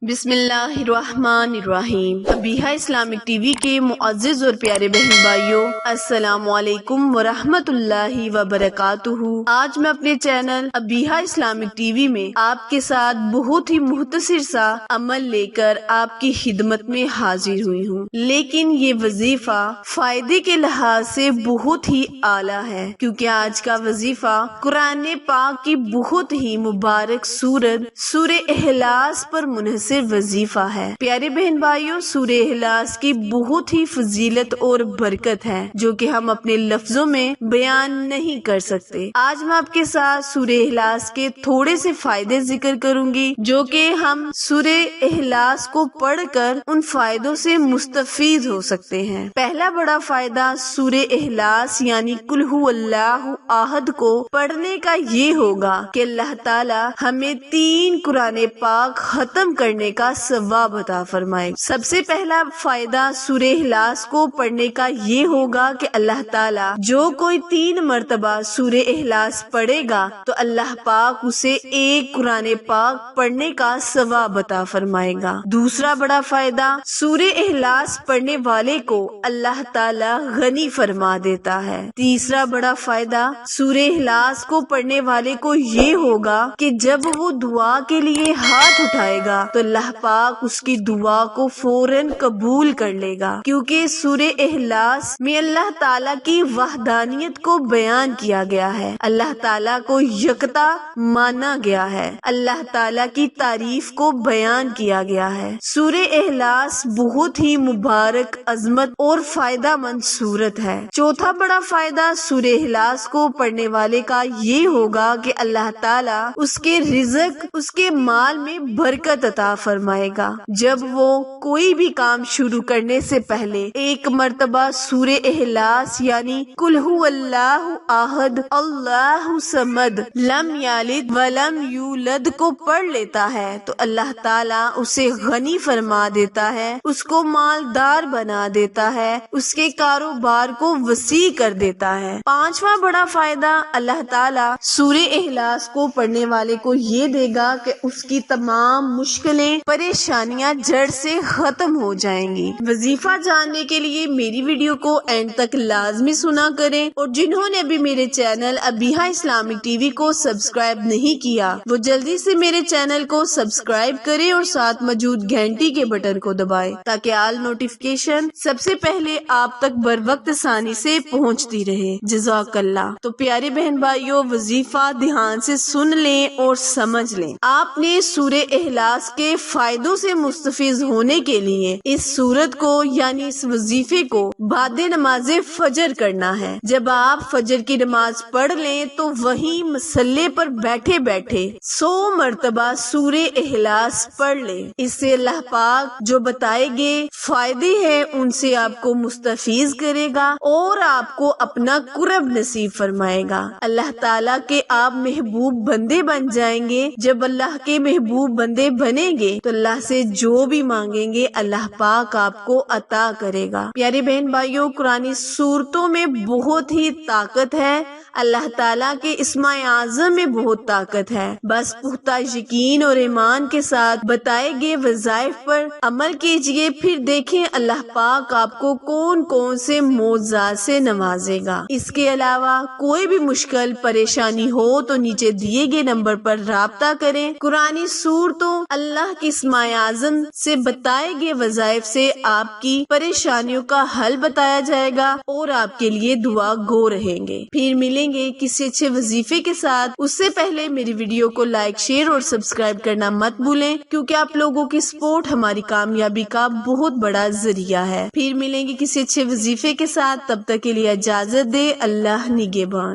بسم اللہ الرحمن الرحیم۔ ابیہا اسلامک ٹی وی کے معزز اور پیارے بہن بھائیوں، السلام علیکم ورحمۃ اللہ وبرکاتہ۔ آج میں اپنے channel Abiha Islamic T V میں آپ کے ساتھ بہت ہی مختصر سا عمل لے کر آپ کی خدمت میں حاضر ہوئی ہوں، لیکن یہ وظیفہ فائدے کے لحاظ سے بہت ہی اعلیٰ ہے، کیونکہ آج کا وظیفہ قرآن پاک کی بہت ہی مبارک سورت سورہ اخلاص پر منحصر وظیفہ ہے۔ پیارے بہن بھائیوں، سورہ اخلاص کی بہت ہی فضیلت اور برکت ہے جو کہ ہم اپنے لفظوں میں بیان نہیں کر سکتے۔ آج میں آپ کے ساتھ سورہ اخلاص کے تھوڑے سے فائدے ذکر کروں گی جو کہ ہم سورہ اخلاص کو پڑھ کر ان فائدوں سے مستفید ہو سکتے ہیں۔ پہلا بڑا فائدہ سورہ اخلاص یعنی قل ھو اللہ احد کو پڑھنے کا یہ ہوگا کہ اللہ تعالی ہمیں 3 قرآن پاک ختم کرنے کا ثواب عطا فرمائے۔ سب سے پہلا فائدہ سورہ اخلاص کو پڑھنے کا یہ ہوگا کہ اللہ تعالی جو کوئی 3 مرتبہ سورہ اخلاص پڑھے گا تو اللہ پاک اسے 1 قرآن پاک پڑھنے کا ثواب عطا فرمائے گا۔ دوسرا بڑا فائدہ سورہ اخلاص پڑھنے والے کو اللہ تعالی غنی فرما دیتا ہے۔ تیسرا بڑا فائدہ سورہ اخلاص کو پڑھنے والے کو یہ ہوگا کہ جب وہ دعا کے لیے ہاتھ اٹھائے گا تو اللہ پاک اس کی دعا کو فوراً قبول کر لے گا، کیونکہ سورہ اخلاص میں اللہ تعالیٰ کی وحدانیت کو بیان کیا گیا ہے، اللہ تعالیٰ کو یکتا مانا گیا ہے، اللہ تعالیٰ کی تعریف کو بیان کیا گیا ہے۔ سورہ اخلاص بہت ہی مبارک، عظمت اور فائدہ مند سورت ہے۔ چوتھا بڑا فائدہ سورہ اخلاص کو پڑھنے والے کا یہ ہوگا کہ اللہ تعالیٰ اس کے رزق، اس کے مال میں برکت عطا فرمائے گا۔ جب وہ کوئی بھی کام شروع کرنے سے پہلے 1 مرتبہ سورہ اخلاص یعنی قل ھو اللہ احد اللہ الصمد لم یلد ولم یولد کو پڑھ لیتا ہے تو اللہ تعالیٰ اسے غنی فرما دیتا ہے، اس کو مالدار بنا دیتا ہے، اس کے کاروبار کو وسیع کر دیتا ہے۔ 5واں بڑا فائدہ اللہ تعالیٰ سورہ اخلاص کو پڑھنے والے کو یہ دے گا کہ اس کی تمام مشکلیں، پریشانیاں جڑ سے ختم ہو جائیں گی۔ وظیفہ جاننے کے لیے میری ویڈیو کو اینڈ تک لازمی سنا کریں، اور جنہوں نے ابھی میرے channel Abiha Islamic T V کو سبسکرائب نہیں کیا وہ جلدی سے میرے چینل کو سبسکرائب کریں اور ساتھ موجود گھنٹی کے بٹن کو دبائیں تاکہ آل نوٹیفیکیشن سب سے پہلے آپ تک بر وقت آسانی سے پہنچتی رہے۔ جزاک اللہ۔ تو پیارے بہن بھائیوں، وظیفہ دھیان سے سن لیں اور سمجھ لیں۔ آپ نے سورہ اخلاص کے فائدوں سے مستفید ہونے کے لیے اس سورت کو یعنی اس وظیفے کو بعد نماز فجر کرنا ہے۔ جب آپ فجر کی نماز پڑھ لیں تو وہیں مصلی پر بیٹھے بیٹھے 100 مرتبہ سورہ اخلاص پڑھ لیں۔ اس سے اللہ پاک جو بتائے گے فائدے ہیں ان سے آپ کو مستفید کرے گا اور آپ کو اپنا قرب نصیب فرمائے گا۔ اللہ تعالیٰ کے آپ محبوب بندے بن جائیں گے۔ جب اللہ کے محبوب بندے بنیں گے تو اللہ سے جو بھی مانگیں گے اللہ پاک آپ کو عطا کرے گا۔ پیارے بہن بھائیوں، قرآن سورتوں میں بہت ہی طاقت ہے، اللہ تعالیٰ کے اسم اعظم میں بہت طاقت ہے، بس پختہ یقین اور ایمان کے ساتھ بتائے گئے وظائف پر عمل کیجئے، پھر دیکھیں اللہ پاک آپ کو کون کون سے معجزات سے نوازے گا۔ اس کے علاوہ کوئی بھی مشکل پریشانی ہو تو نیچے دیے گئے نمبر پر رابطہ کریں۔ قرآن سورتوں اللہ کی اسم اعظم سے بتائے گئے وظائف سے آپ کی پریشانیوں کا حل بتایا جائے گا اور آپ کے لیے دعا گو رہیں گے۔ پھر ملیں گے کسی اچھے وظیفے کے ساتھ، اس سے پہلے میری ویڈیو کو لائک، شیئر اور سبسکرائب کرنا مت بھولیں، کیونکہ آپ لوگوں کی سپورٹ ہماری کامیابی کا بہت بڑا ذریعہ ہے۔ پھر ملیں گے کسی اچھے وظیفے کے ساتھ، تب تک کے لیے اجازت دے، اللہ نگہبان۔